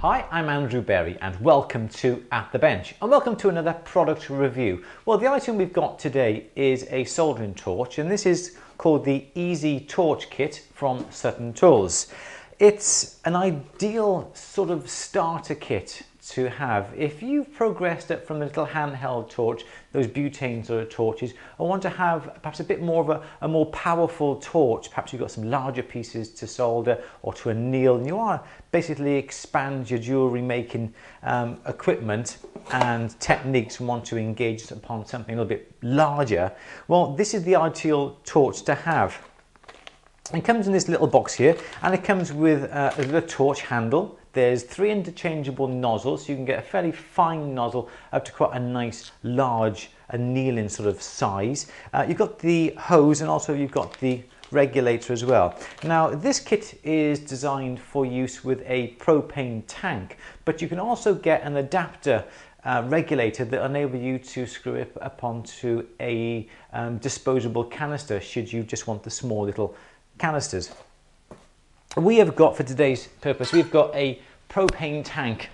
Hi, I'm Andrew Berry and welcome to At the Bench and welcome to another product review. Well, the item we've got today is a soldering torch and this is called the Easy Torch Kit from Sutton Tools. It's an ideal sort of starter kit to have if you've progressed up from the little handheld torch, those butane sort of torches, and want to have perhaps a bit more of a more powerful torch. Perhaps you've got some larger pieces to solder or to anneal and you want to basically expand your jewellery making equipment and techniques and want to engage upon something a little bit larger. Well, this is the ideal torch to have. It comes in this little box here and it comes with the torch handle. There's 3 interchangeable nozzles, so you can get a fairly fine nozzle up to quite a nice large annealing sort of size. You've got the hose and also you've got the regulator as well. Now this kit is designed for use with a propane tank, but you can also get an adapter regulator that enable you to screw it up onto a disposable canister should you just want the small little canisters. We have got, for today's purpose, we've got a propane tank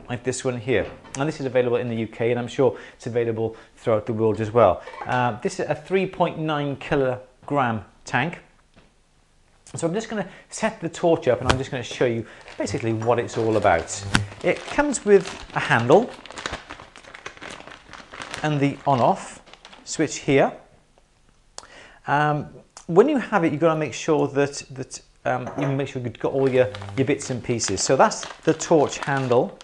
like this one here. And this is available in the UK and I'm sure it's available throughout the world as well. This is a 3.9 kilogram tank. So I'm just going to set the torch up and I'm just going to show you basically what it's all about. It comes with a handle and the on-off switch here. When you have it, you've got to make sure that you make sure you've got all your bits and pieces. So that's the torch handle.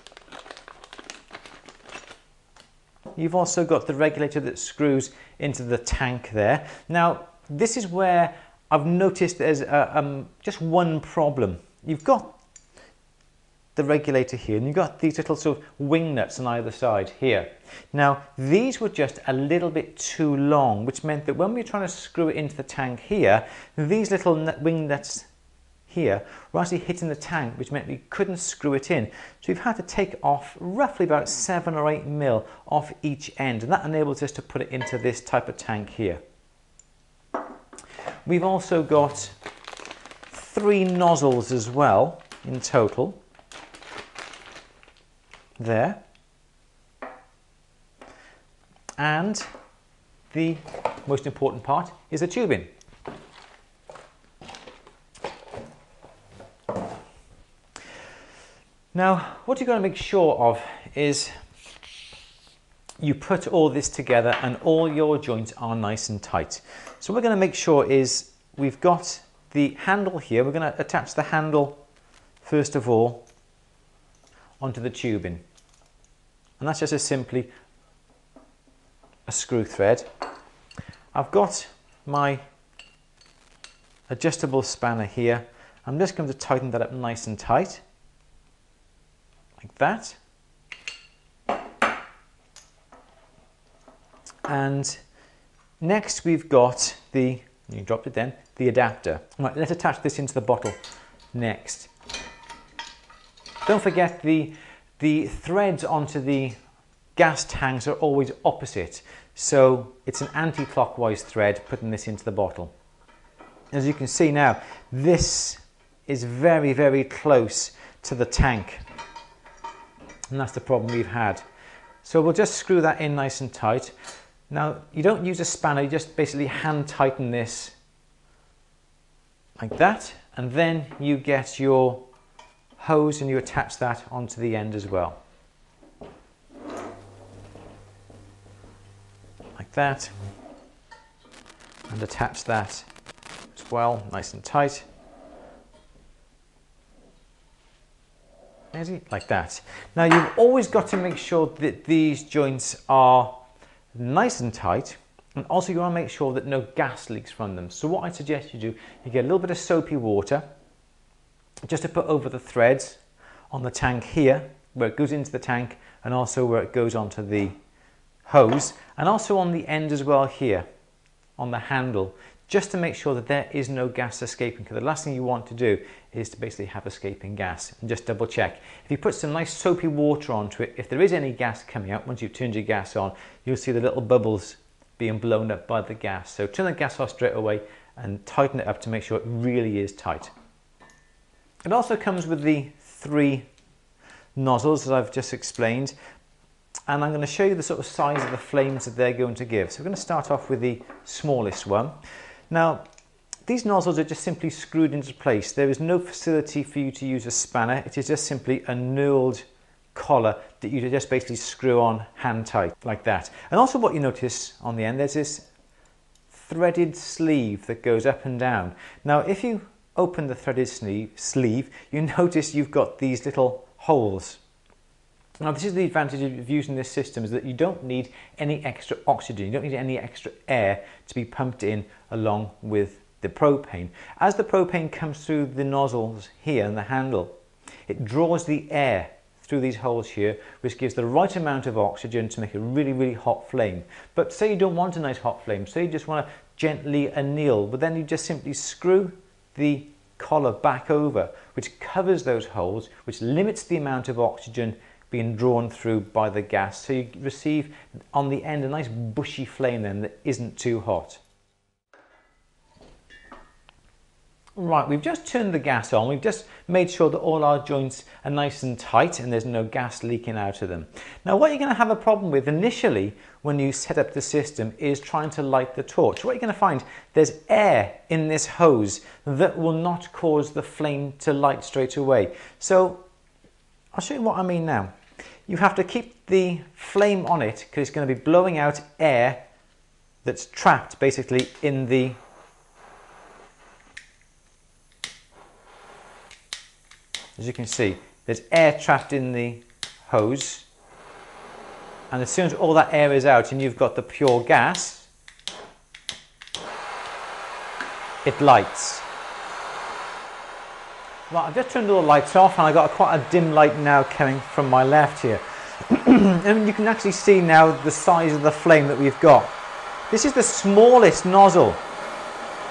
You've also got the regulator that screws into the tank there. Now, this is where I've noticed there's just one problem. You've got the regulator here and you've got these little sort of wing nuts on either side here. Now, these were just a little bit too long, which meant that when we were trying to screw it into the tank here, these little wing nuts here were actually hitting the tank, which meant we couldn't screw it in. So we've had to take off roughly about 7 or 8 mil off each end, and that enables us to put it into this type of tank here. We've also got 3 nozzles as well in total there, and the most important part is the tubing. Now, what you've got to make sure of is you put all this together and all your joints are nice and tight. So what we're going to make sure is we've got the handle here. We're going to attach the handle first of all onto the tubing. And that's just simply a screw thread. I've got my adjustable spanner here. I'm just going to tighten that up nice and tight. Like that. And next we've got the, you dropped it then, the adapter. Right, let's attach this into the bottle next. Don't forget the threads onto the gas tanks are always opposite. So it's an anti-clockwise thread putting this into the bottle. As you can see now, this is very, very close to the tank. And that's the problem we've had. So we'll just screw that in nice and tight. Now, you don't use a spanner, you just basically hand tighten this like that. And then you get your hose and you attach that onto the end as well. Like that. And attach that as well, nice and tight. Like that. Now you've always got to make sure that these joints are nice and tight, and also you want to make sure that no gas leaks from them. So what I suggest you do, you get a little bit of soapy water just to put over the threads on the tank here, where it goes into the tank, and also where it goes onto the hose, and also on the end as well here, on the handle, just to make sure that there is no gas escaping, because the last thing you want to do is to basically have escaping gas. And just double check. If you put some nice soapy water onto it, if there is any gas coming out, once you've turned your gas on, you'll see the little bubbles being blown up by the gas. So turn the gas off straight away and tighten it up to make sure it really is tight. It also comes with the 3 nozzles that I've just explained, and I'm going to show you the sort of size of the flames that they're going to give. So we're going to start off with the smallest one. Now, these nozzles are just simply screwed into place. There is no facility for you to use a spanner. It is just simply a knurled collar that you just basically screw on hand tight like that. And also what you notice on the end, there's this threaded sleeve that goes up and down. Now if you open the threaded sleeve, you notice you've got these little holes. Now this is the advantage of using this system, is that you don't need any extra oxygen, you don't need any extra air to be pumped in along with the propane. As the propane comes through the nozzles here and the handle, it draws the air through these holes here, which gives the right amount of oxygen to make a really, really hot flame. But say you don't want a nice hot flame, say you just want to gently anneal, but then you just simply screw the collar back over, which covers those holes, which limits the amount of oxygen being drawn through by the gas. So you receive on the end a nice bushy flame then that isn't too hot. Right, we've just turned the gas on. We've just made sure that all our joints are nice and tight and there's no gas leaking out of them. Now what you're going to have a problem with initially when you set up the system is trying to light the torch. What you're going to find, there's air in this hose that will not cause the flame to light straight away. So I'll show you what I mean now. You have to keep the flame on it because it's going to be blowing out air that's trapped basically in the as you can see, there's air trapped in the hose, and as soon as all that air is out and you've got the pure gas, it lights. Right, I've just turned all the lights off and I've got quite a dim light now coming from my left here. And you can actually see now the size of the flame that we've got. This is the smallest nozzle.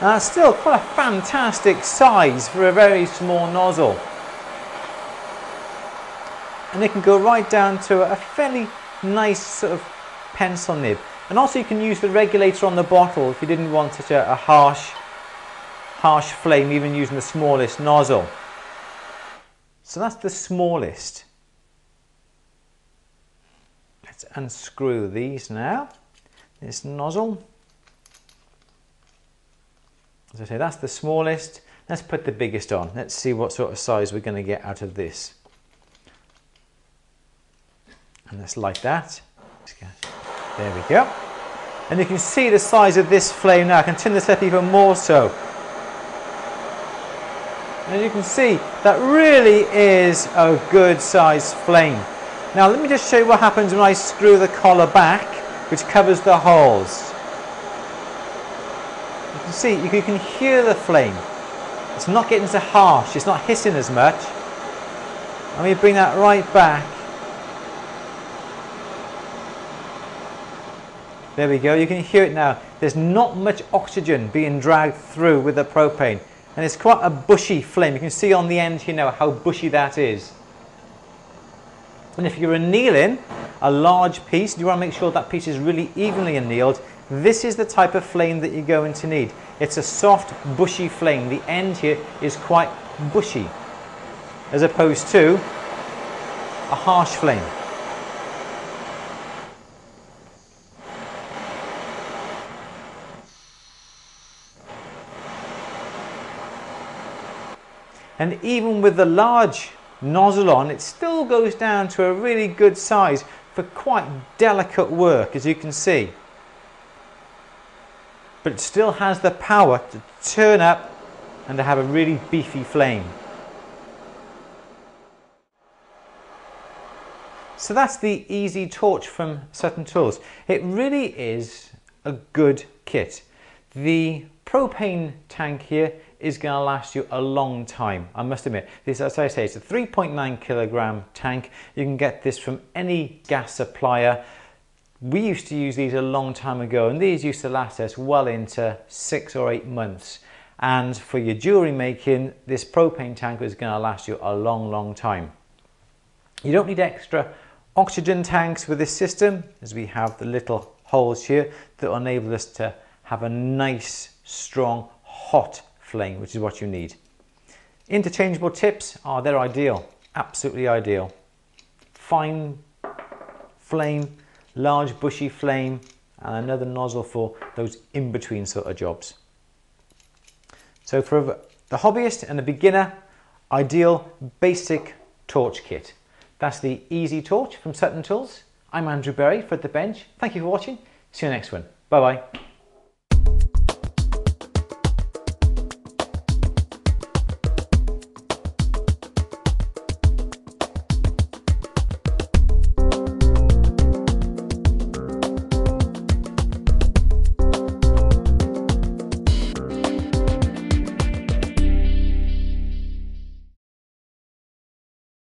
Now it's still quite a fantastic size for a very small nozzle. And it can go right down to a fairly nice sort of pencil nib. And also you can use the regulator on the bottle if you didn't want such a harsh flame, even using the smallest nozzle. So that's the smallest. Let's unscrew these now. This nozzle. As I say, that's the smallest. Let's put the biggest on. Let's see what sort of size we're going to get out of this. And let's light that. There we go. And you can see the size of this flame now. I can turn this up even more so. And you can see that really is a good size flame. Now let me just show you what happens when I screw the collar back, which covers the holes. You can see, you can hear the flame. It's not getting so harsh, it's not hissing as much. Let me bring that right back. There we go, you can hear it now. There's not much oxygen being dragged through with the propane. And it's quite a bushy flame. You can see on the end here now how bushy that is. And if you're annealing a large piece, you want to make sure that piece is really evenly annealed. This is the type of flame that you're going to need. It's a soft, bushy flame. The end here is quite bushy, as opposed to a harsh flame. And even with the large nozzle on, it still goes down to a really good size for quite delicate work, as you can see. But it still has the power to turn up and to have a really beefy flame. So that's the Easy Torch from Sutton Tools. It really is a good kit. The propane tank here is going to last you a long time, I must admit. This, as I say, it's a 3.9 kilogram tank. You can get this from any gas supplier. We used to use these a long time ago, and these used to last us well into 6 or 8 months. And for your jewelry making, this propane tank is going to last you a long, long time. You don't need extra oxygen tanks with this system, as we have the little holes here that will enable us to have a nice, strong, hot flame, which is what you need. Interchangeable tips, they're ideal, absolutely ideal. fine flame, large bushy flame, and another nozzle for those in-between sort of jobs. So for the hobbyist and the beginner, ideal basic torch kit. That's the Easy Torch from Sutton Tools. I'm Andrew Berry for At The Bench. Thank you for watching. See you next one. Bye bye.